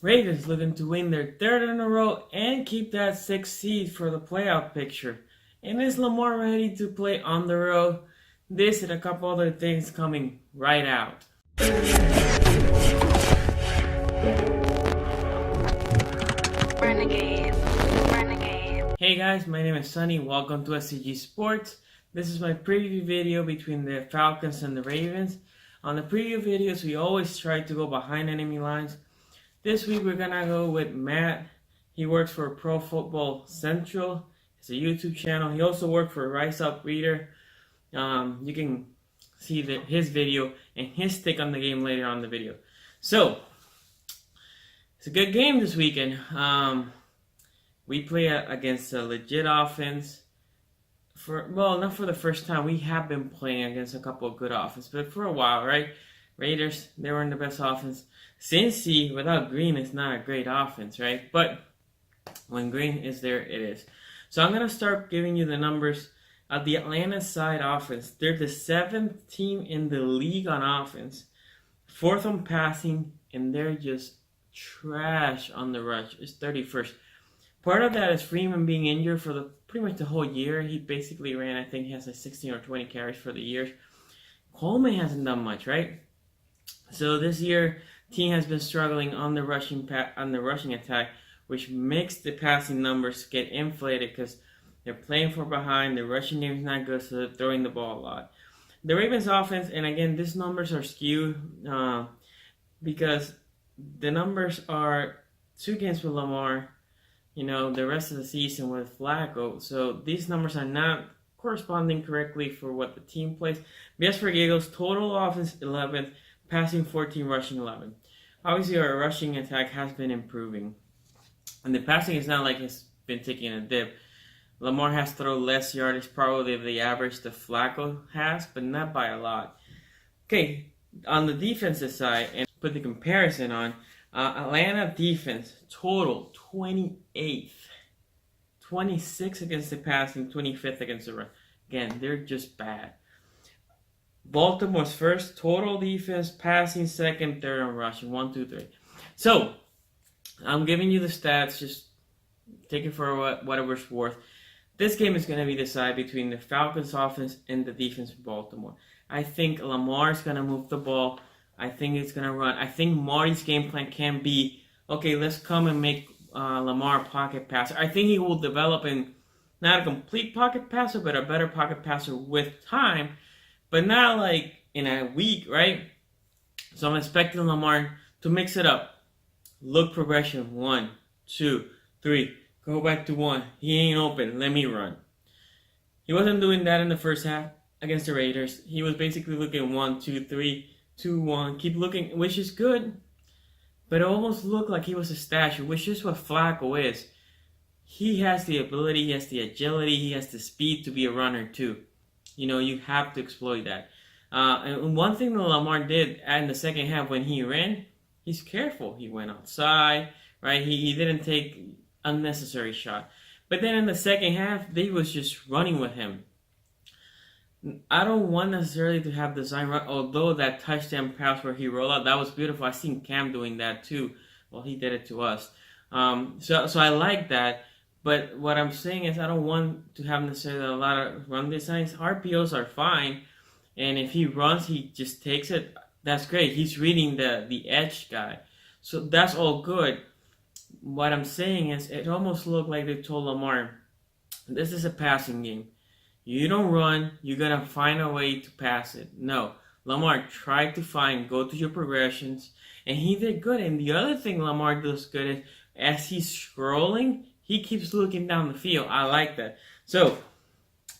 Ravens looking to win their third in a row and keep that sixth seed for the playoff picture. And is Lamar ready to play on the road? This and a couple other things coming right out. Renegade. Renegade. Hey guys, my name is Sunny. Welcome to SCG Sports. This is my preview video between the Falcons and the Ravens. On the preview videos, we always try to go behind enemy lines. This week we're gonna go with Matt. He works for Pro Football Central. It's a YouTube channel. He also worked for Rise Up Reader. You can see his video and his take on the game later on the video. So it's a good game this weekend. We play against a legit offense. Not for the first time. We have been playing against a couple of good offenses, but for a while, right? Raiders, they weren't the best offense. Cincy, without Green, is not a great offense, right? But when Green is there, it is. So I'm going to start giving you the numbers of the Atlanta side offense. They're the 7th team in the league on offense, 4th on passing, and they're just trash on the rush. It's 31st. Part of that is Freeman being injured for pretty much the whole year. He basically ran, I think he has like 16 or 20 carries for the year. Coleman hasn't done much, right? So this year, team has been struggling on the rushing attack, which makes the passing numbers get inflated because they're playing from behind. The rushing game is not good, so they're throwing the ball a lot. The Ravens offense, and again, these numbers are skewed because the numbers are 2 games with Lamar, the rest of the season with Flacco. So these numbers are not corresponding correctly for what the team plays. Just for giggles, total offense 11th, passing 14, rushing 11. Obviously, our rushing attack has been improving. And the passing is not like it's been taking a dip. Lamar has thrown less yardage probably than the average the Flacco has, but not by a lot. Okay, on the defensive side, and put the comparison on, Atlanta defense, total 28th. 26th against the passing, 25th against the run. Again, they're just bad. Baltimore's first, total defense, passing second, third on rushing. 1, 2, 3. So, I'm giving you the stats. Just take it for whatever it's worth. This game is going to be decided between the Falcons offense and the defense of Baltimore. I think Lamar's going to move the ball. I think it's going to run. I think Marty's game plan can be, okay, let's come and make Lamar a pocket passer. I think he will develop in not a complete pocket passer, but a better pocket passer with time. But not like in a week, right? So I'm expecting Lamar to mix it up. Look progression. 1, 2, 3. Go back to 1. He ain't open. Let me run. He wasn't doing that in the first half against the Raiders. He was basically looking 1, 2, 3, 2, 1. Keep looking, which is good. But it almost looked like he was a statue, which is what Flacco is. He has the ability, he has the agility, he has the speed to be a runner too. You have to exploit that. And one thing that Lamar did in the second half when he ran, he's careful. He went outside, right? He didn't take unnecessary shot. But then in the second half, they was just running with him. I don't want necessarily to have design run, although that touchdown pass where he rolled out, that was beautiful. I seen Cam doing that too. Well, he did it to us. So I like that. But what I'm saying is I don't want to have necessarily a lot of run designs. RPOs are fine. And if he runs, he just takes it. That's great. He's reading the edge guy. So that's all good. What I'm saying is it almost looked like they told Lamar, this is a passing game. You don't run. You're going to find a way to pass it. No. Lamar tried to go to your progressions. And he did good. And the other thing Lamar does good is as he's scrolling, he keeps looking down the field. I like that. So,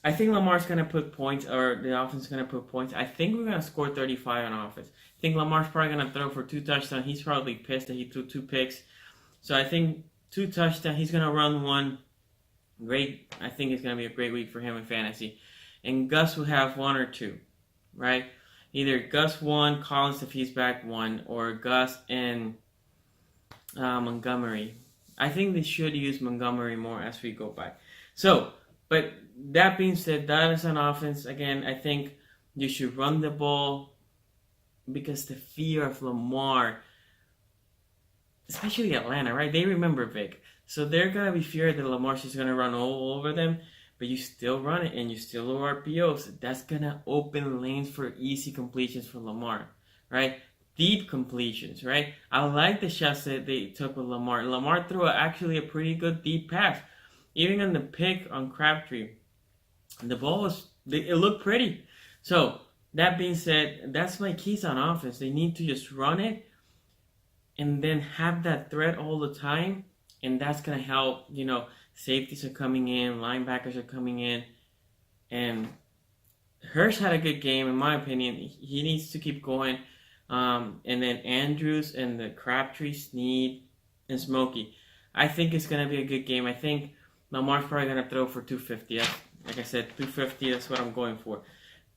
I think Lamar's going to put points, or the offense is going to put points. I think we're going to score 35 on offense. I think Lamar's probably going to throw for 2 touchdowns. He's probably pissed that he threw 2 picks. So, I think 2 touchdowns. He's going to run 1. Great. I think it's going to be a great week for him in fantasy. And Gus will have 1 or 2, right? Either Gus 1, Collins if he's back 1, or Gus and Montgomery. I think they should use Montgomery more as we go by. So, but that being said, that is an offense. Again, I think you should run the ball because the fear of Lamar especially Atlanta, right? They remember Vic. So they're going to be feared that Lamar's just going to run all over them, but you still run it and you still low RPOs. That's going to open lanes for easy completions for Lamar, right? Deep completions, right? I like the shots that they took with Lamar. Lamar threw actually a pretty good deep pass. Even on the pick on Crabtree, the ball it looked pretty. So, that being said, that's my keys on offense. They need to just run it and then have that threat all the time. And that's going to help, safeties are coming in, linebackers are coming in. And Hurst had a good game, in my opinion. He needs to keep going. And then Andrews and the Crabtree, Snead, and Smokey. I think it's going to be a good game. I think Lamar's probably going to throw for 250. Like I said, 250, that's what I'm going for.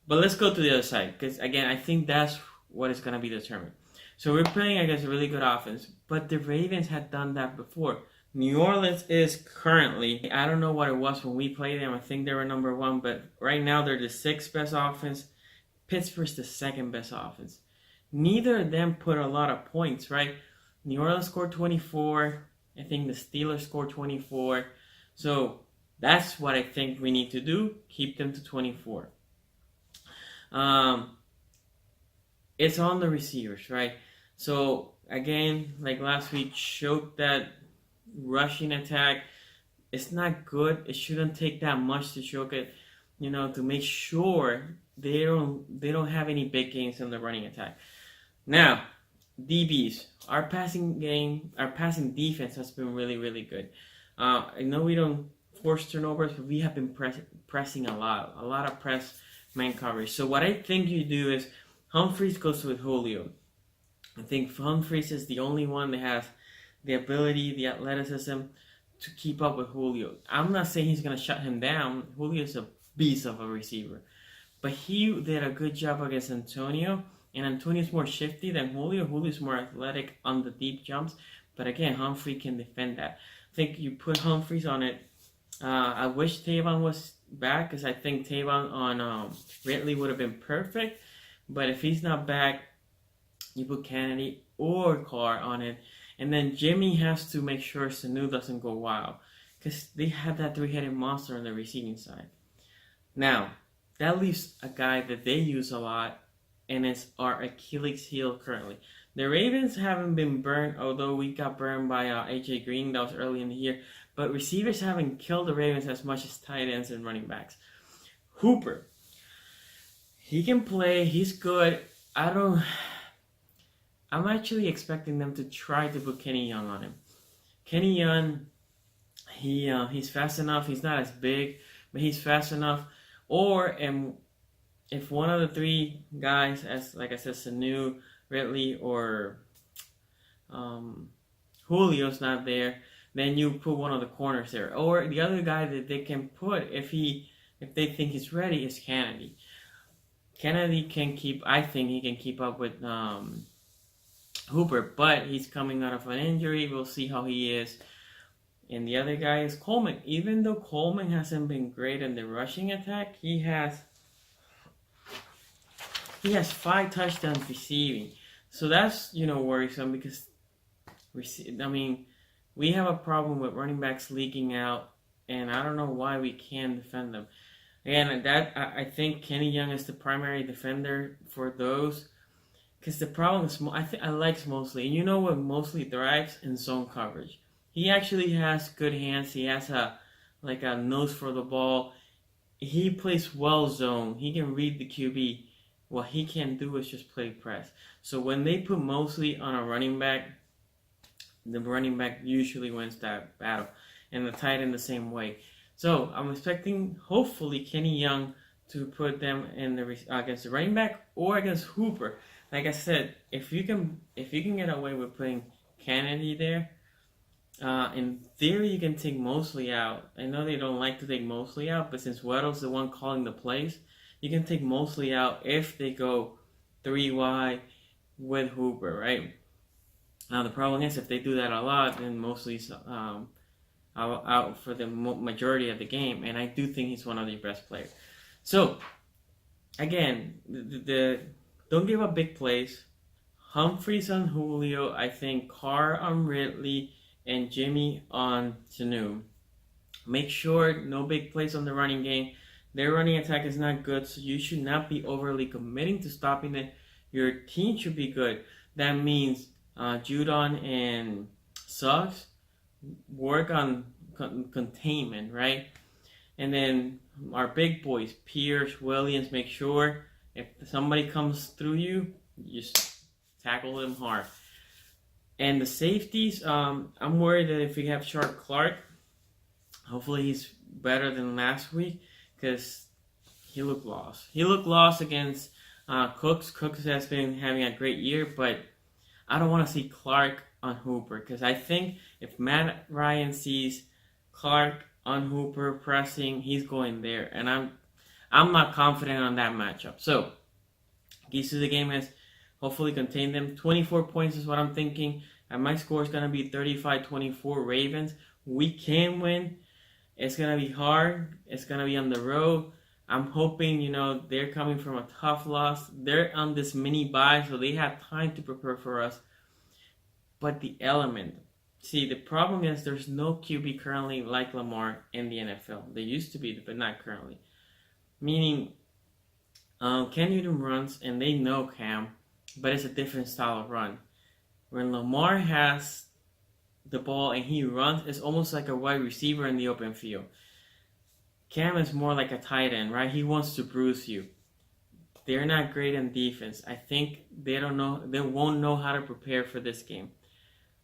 But let's go to the other side. Because, again, I think that's what is going to be determined. So we're playing against a really good offense. But the Ravens had done that before. New Orleans is currently, I don't know what it was when we played them. I think they were number 1. But right now they're the 6th best offense. Pittsburgh's the 2nd best offense. Neither of them put a lot of points, right? New Orleans scored 24. I think the Steelers scored 24. So that's what I think we need to do. Keep them to 24. It's on the receivers, right? So again, like last week, choke that rushing attack. It's not good. It shouldn't take that much to choke it, to make sure they don't have any big gains in the running attack. Now, DBs, our passing defense has been really, really good. I know we don't force turnovers, but we have been pressing a lot of press man coverage. So what I think you do is Humphries goes with Julio. I think Humphries is the only one that has the ability, the athleticism to keep up with Julio. I'm not saying he's going to shut him down. Julio's a beast of a receiver. But he did a good job against Antonio. And Antonio's more shifty than Julio. Julio's more athletic on the deep jumps. But again, Humphrey can defend that. I think you put Humphries on it. I wish Tavon was back because I think Tavon on Ridley would have been perfect. But if he's not back, you put Kennedy or Carr on it. And then Jimmy has to make sure Sanu doesn't go wild. Because they have that three-headed monster on the receiving side. Now, that leaves a guy that they use a lot. And it's our Achilles heel currently. The Ravens haven't been burned, although we got burned by AJ Green. That was early in the year. But receivers haven't killed the Ravens as much as tight ends and running backs. Hooper. He can play. He's good. I'm actually expecting them to try to put Kenny Young on him. Kenny Young, he's fast enough. He's not as big, but he's fast enough. Or, if one of the three guys, as like I said, Sanu, Ridley, or Julio's not there, then you put one of the corners there. Or the other guy that they can put, if they think he's ready, is Kennedy. Kennedy I think he can keep up with Hooper, but he's coming out of an injury. We'll see how he is. And the other guy is Coleman. Even though Coleman hasn't been great in the rushing attack, he has 5 touchdowns receiving. So that's, worrisome because, we have a problem with running backs leaking out, and I don't know why we can't defend them. Again, I think Kenny Young is the primary defender for those, because the problem is, I like Mosley. And you know what Mosley thrives? In zone coverage. He actually has good hands. He has a nose for the ball. He plays well zone. He can read the QB. What he can do is just play press. So when they put Mosley on a running back, the running back usually wins that battle. And the tight end the same way. So I'm expecting, hopefully, Kenny Young to put them in against the running back or against Hooper. Like I said, if you can get away with putting Kennedy there, in theory you can take Mosley out. I know they don't like to take Mosley out, but since Weddle's the one calling the plays, you can take Mosley out if they go 3 wide with Hooper, right? Now the problem is if they do that a lot, then Mosley's out for the majority of the game, and I do think he's one of the best players. So again, don't give up big plays. Humphreys on Julio, I think Carr on Ridley, and Jimmy on Sanu. Make sure no big plays on the running game. Their running attack is not good, so you should not be overly committing to stopping it. Your team should be good. That means Judon and Suggs work on containment, right? And then our big boys, Pierce, Williams, make sure if somebody comes through you, you just tackle them hard. And the safeties, I'm worried that if we have Sharp Clark, hopefully he's better than last week because he looked lost. He looked lost against Cooks. Cooks has been having a great year, but I don't want to see Clark on Hooper because I think if Matt Ryan sees Clark on Hooper pressing, he's going there, and I'm not confident on that matchup. So keys to the game is hopefully contain them. 24 points is what I'm thinking, and my score is gonna be 35-24 Ravens. We can win. It's gonna be hard. It's gonna be on the road. I'm hoping, they're coming from a tough loss. They're on this mini bye, so they have time to prepare for us. But the element. See, the problem is there's no QB currently like Lamar in the NFL. There used to be, but not currently. Meaning, Cam Newton runs, and they know Cam, but it's a different style of run. When Lamar has the ball and he runs, it's almost like a wide receiver in the open field. Cam is more like a tight end, right? He wants to bruise you. They're not great in defense. I think they won't know how to prepare for this game.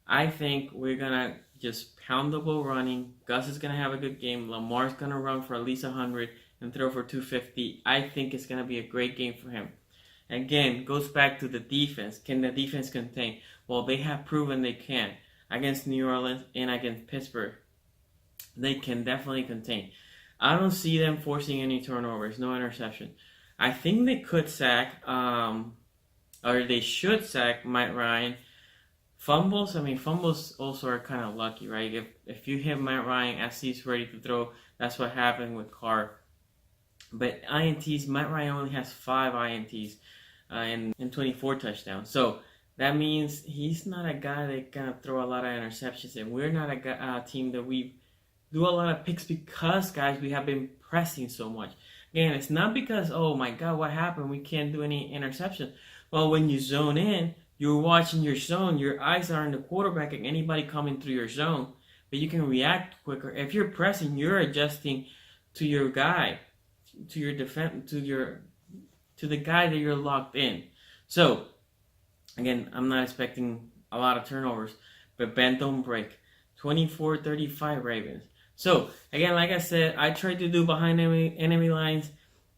I think we're going to just pound the ball running. Gus is going to have a good game. Lamar's going to run for at least 100 and throw for 250. I think it's going to be a great game for him. Again, goes back to the defense. Can the defense contain? Well, they have proven they can. Against New Orleans and against Pittsburgh, they can definitely contain. I don't see them forcing any turnovers, no interception. I think they could sack, or they should sack Matt Ryan. Fumbles also are kind of lucky, right? If you hit Matt Ryan as he's ready to throw, that's what happened with Carr. But INTs, Matt Ryan only has 5 INTs and 24 touchdowns. So that means he's not a guy that can throw a lot of interceptions, and we're not a team that we do a lot of picks because, guys, we have been pressing so much. Again, it's not because, oh my God, what happened? We can't do any interceptions. Well, when you zone in, you're watching your zone. Your eyes are on the quarterback and anybody coming through your zone, but you can react quicker. If you're pressing, you're adjusting to your guy, to your defense, to the guy that you're locked in. So, again, I'm not expecting a lot of turnovers, but bend don't break. 24-35 Ravens. So, again, like I said, I try to do behind enemy lines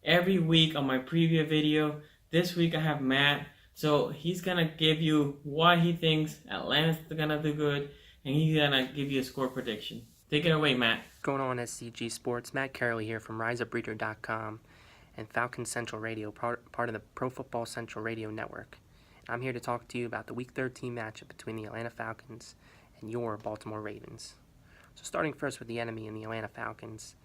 every week on my preview video. This week I have Matt. So he's going to give you why he thinks Atlanta's going to do good, and he's going to give you a score prediction. Take it away, Matt. What's going on, SCG Sports? Matt Carroll here from RiseUpBreeder.com and Falcons Central Radio, part of the Pro Football Central Radio Network. I'm here to talk to you about the Week 13 matchup between the Atlanta Falcons and your Baltimore Ravens. So starting first with the enemy in the Atlanta Falcons,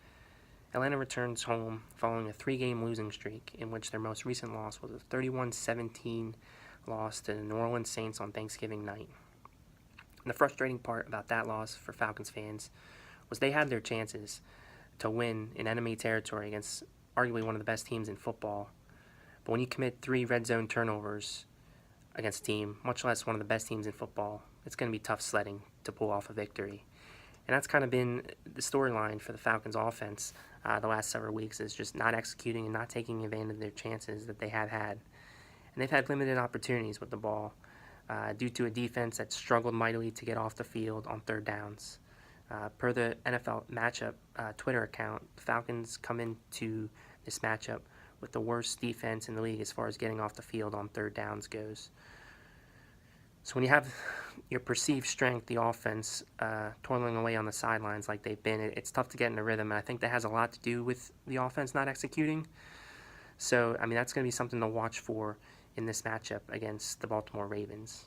Atlanta returns home following a 3-game losing streak in which their most recent loss was a 31-17 loss to the New Orleans Saints on Thanksgiving night. And the frustrating part about that loss for Falcons fans was they had their chances to win in enemy territory against arguably one of the best teams in football. But when you commit 3 red zone turnovers against a team, much less one of the best teams in football, it's going to be tough sledding to pull off a victory. And that's kind of been the storyline for the Falcons offense the last several weeks, is just not executing and not taking advantage of their chances that they have had. And they've had limited opportunities with the ball due to a defense that struggled mightily to get off the field on third downs. Per the NFL matchup Twitter account, the Falcons come into this matchup with the worst defense in the league as far as getting off the field on third downs goes. So when you have your perceived strength, the offense, toiling away on the sidelines like they've been, it's tough to get in a rhythm, and I think that has a lot to do with the offense not executing. So, I mean, that's going to be something to watch for in this matchup against the Baltimore Ravens.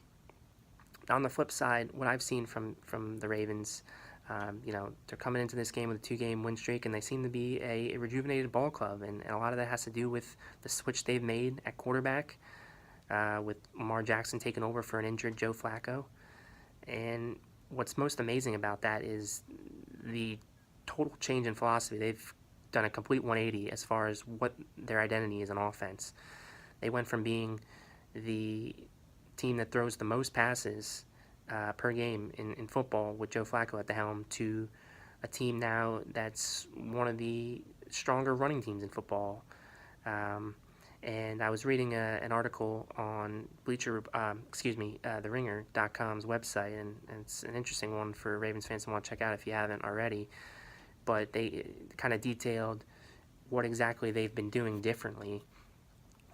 Now, on the flip side, what I've seen from the Ravens, they're coming into this game with a 2-game win streak, and they seem to be a rejuvenated ball club, and a lot of that has to do with the switch they've made at quarterback. with Lamar Jackson taking over for an injured Joe Flacco. And what's most amazing about that is the total change in philosophy. They've done a complete 180 as far as what their identity is on offense. They went from being the team that throws the most passes per game in football with Joe Flacco at the helm to a team now that's one of the stronger running teams in football. And I was reading an article on the Ringer.com's website, and it's an interesting one for Ravens fans to want to check out if you haven't already. But they kind of detailed what exactly they've been doing differently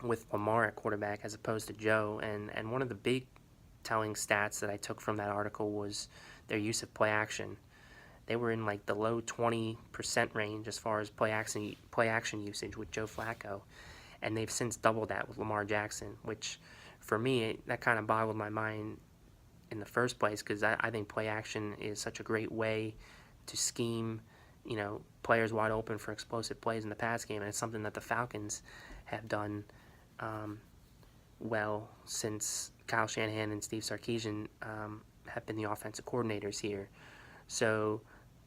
with Lamar at quarterback as opposed to Joe. And one of the big telling stats that I took from that article was their use of play action. They were in like the low 20% range as far as play action usage with Joe Flacco. And they've since doubled that with Lamar Jackson, which for me, that kind of boggled my mind in the first place, because I think play action is such a great way to scheme, players wide open for explosive plays in the pass game. And it's something that the Falcons have done well since Kyle Shanahan and Steve Sarkisian have been the offensive coordinators here. So,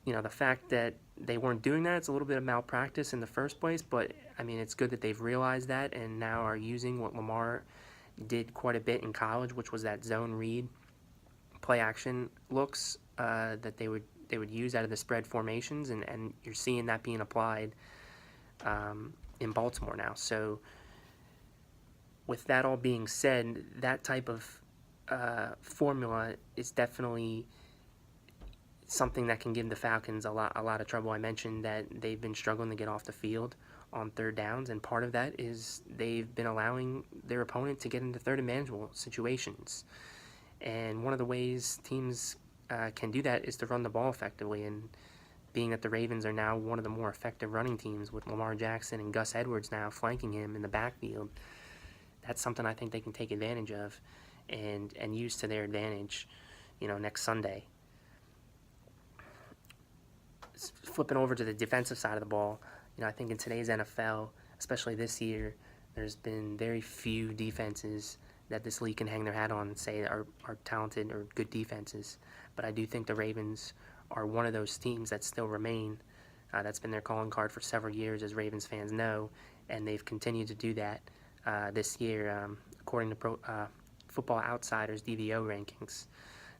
the fact that they weren't doing that, it's a little bit of malpractice in the first place, but, it's good that they've realized that and now are using what Lamar did quite a bit in college, which was that zone read play action looks that they would use out of the spread formations, and you're seeing that being applied in Baltimore now. So with that all being said, that type of formula is definitely something that can give the Falcons a lot of trouble. I mentioned that they've been struggling to get off the field on third downs, and part of that is they've been allowing their opponent to get into third and manageable situations. And one of the ways teams can do that is to run the ball effectively, and being that the Ravens are now one of the more effective running teams with Lamar Jackson and Gus Edwards now flanking him in the backfield, that's something I think they can take advantage of and use to their advantage, next Sunday. Flipping over to the defensive side of the ball, I think in today's NFL, especially this year, there's been very few defenses that this league can hang their hat on and say are talented or good defenses. But I do think the Ravens are one of those teams that still remain. That's been their calling card for several years, as Ravens fans know, and they've continued to do that this year. According to Football Outsiders DVO rankings,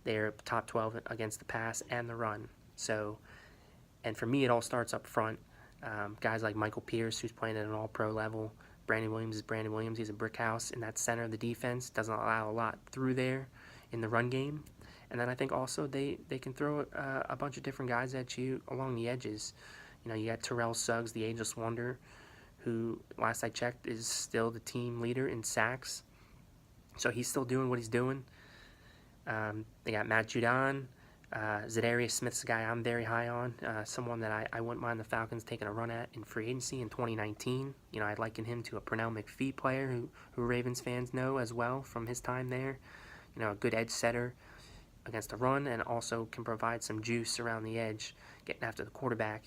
they're top 12 against the pass and the run. So, and for me, it all starts up front. Guys like Michael Pierce, who's playing at an all-pro level. Brandon Williams is Brandon Williams. He's a brick house in that center of the defense. Doesn't allow a lot through there in the run game. And then I think also they can throw a bunch of different guys at you along the edges. You got Terrell Suggs, the ageless wonder, who, last I checked, is still the team leader in sacks. So he's still doing what he's doing. They got Matt Judon. Zadarius Smith's a guy I'm very high on, someone that I wouldn't mind the Falcons taking a run at in free agency in 2019. I'd liken him to a Pernell McPhee player who Ravens fans know as well from his time there. A good edge setter against a run, and also can provide some juice around the edge, getting after the quarterback.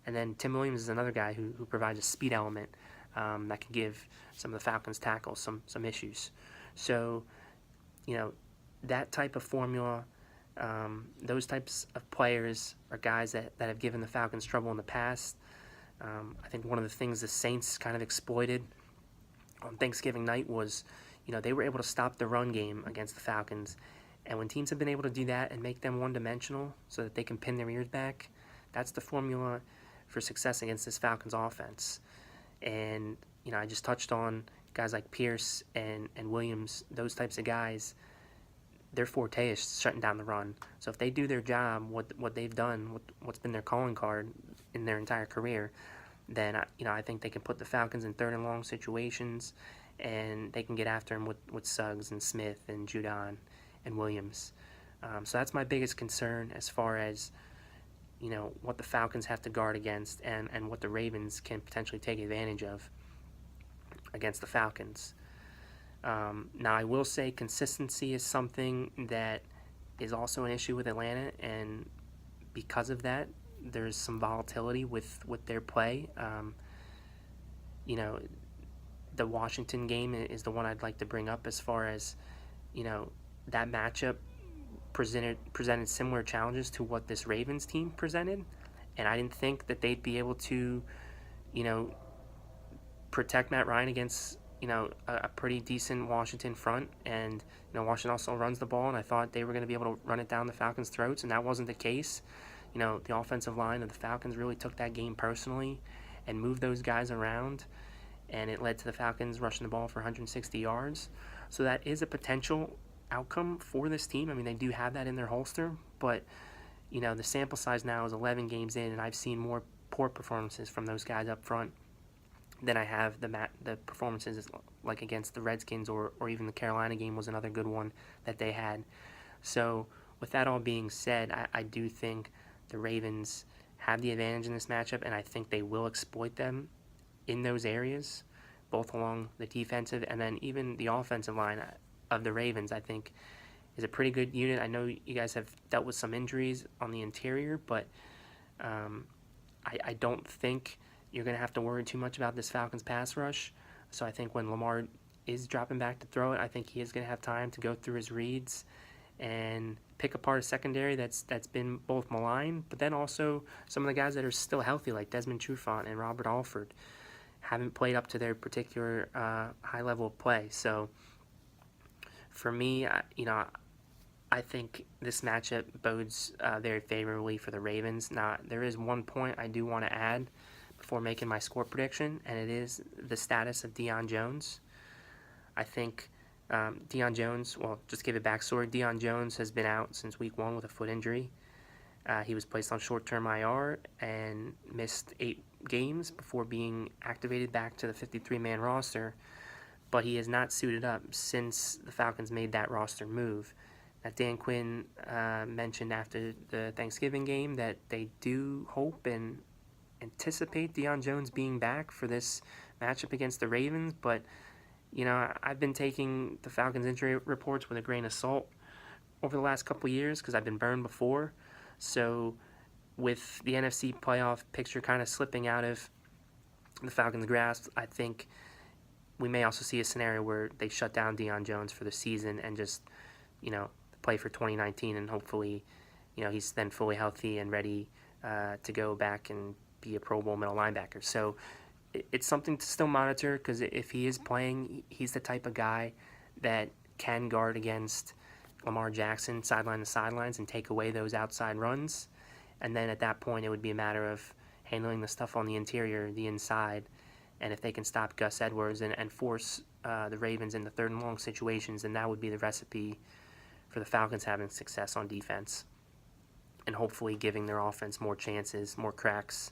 And then Tim Williams is another guy who provides a speed element that can give some of the Falcons tackles some issues. So, that type of formula, those types of players are guys that have given the Falcons trouble in the past. I think one of the things the Saints kind of exploited on Thanksgiving night was, they were able to stop the run game against the Falcons. And when teams have been able to do that and make them one-dimensional so that they can pin their ears back, that's the formula for success against this Falcons offense. And, I just touched on guys like Pierce and Williams, those types of guys. Their forte is shutting down the run. So if they do their job, what they've done, what's been their calling card in their entire career, then I think they can put the Falcons in third and long situations, and they can get after them with Suggs and Smith and Judon and Williams. So that's my biggest concern as far as what the Falcons have to guard against, and what the Ravens can potentially take advantage of against the Falcons. Now, I will say consistency is something that is also an issue with Atlanta, and because of that, there's some volatility with their play. the Washington game is the one I'd like to bring up as far as, that matchup presented similar challenges to what this Ravens team presented, and I didn't think that they'd be able to, protect Matt Ryan against, a pretty decent Washington front, and, Washington also runs the ball, and I thought they were going to be able to run it down the Falcons' throats, and that wasn't the case. The offensive line of the Falcons really took that game personally and moved those guys around, and it led to the Falcons rushing the ball for 160 yards. So that is a potential outcome for this team. I mean, they do have that in their holster, but, the sample size now is 11 games in, and I've seen more poor performances from those guys up front than I have the performances like against the Redskins or even the Carolina game was another good one that they had. So with that all being said, I do think the Ravens have the advantage in this matchup, and I think they will exploit them in those areas, both along the defensive and then even the offensive line of the Ravens, I think, is a pretty good unit. I know you guys have dealt with some injuries on the interior, but I don't think you're going to have to worry too much about this Falcons pass rush. So I think when Lamar is dropping back to throw it, I think he is going to have time to go through his reads and pick apart a secondary that's been both maligned, but then also some of the guys that are still healthy, like Desmond Trufant and Robert Alford, haven't played up to their particular high level of play. So for me, I think this matchup bodes very favorably for the Ravens. Now, there is one point I do want to add before making my score prediction, and it is the status of Deion Jones. I think Deion Jones, well, just to give a backstory, Deion Jones has been out since week 1 with a foot injury. He was placed on short-term IR and missed 8 games before being activated back to the 53-man roster, but he has not suited up since the Falcons made that roster move. Now, Dan Quinn mentioned after the Thanksgiving game that they do hope and anticipate Deion Jones being back for this matchup against the Ravens, but I've been taking the Falcons injury reports with a grain of salt over the last couple of years because I've been burned before. So with the NFC playoff picture kind of slipping out of the Falcons' grasp, I think we may also see a scenario where they shut down Deion Jones for the season and just, play for 2019, and hopefully, he's then fully healthy and ready to go back and be a Pro Bowl middle linebacker. So it's something to still monitor because if he is playing, he's the type of guy that can guard against Lamar Jackson sideline to sidelines and take away those outside runs. And then at that point, it would be a matter of handling the stuff on the interior, the inside, and if they can stop Gus Edwards and force the Ravens into third and long situations, then that would be the recipe for the Falcons having success on defense and hopefully giving their offense more chances, more cracks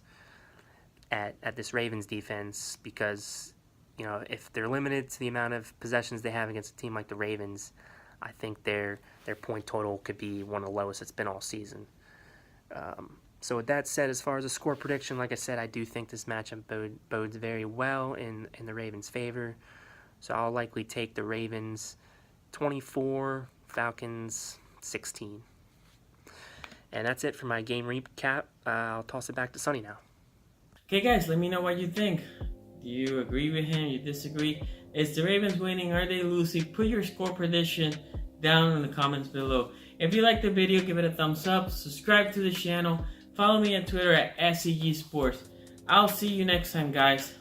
at this Ravens defense because, if they're limited to the amount of possessions they have against a team like the Ravens, I think their point total could be one of the lowest it's been all season. So with that said, as far as a score prediction, like I said, I do think this matchup bodes very well in the Ravens' favor. So I'll likely take the Ravens 24, Falcons 16. And that's it for my game recap. I'll toss it back to Sonny now. Okay, guys, let me know what you think. Do you agree with him? You disagree? Is the Ravens winning? Are they losing? Put your score prediction down in the comments below. If you liked the video, give it a thumbs up. Subscribe to the channel. Follow me on Twitter at SCG Sports. I'll see you next time, guys.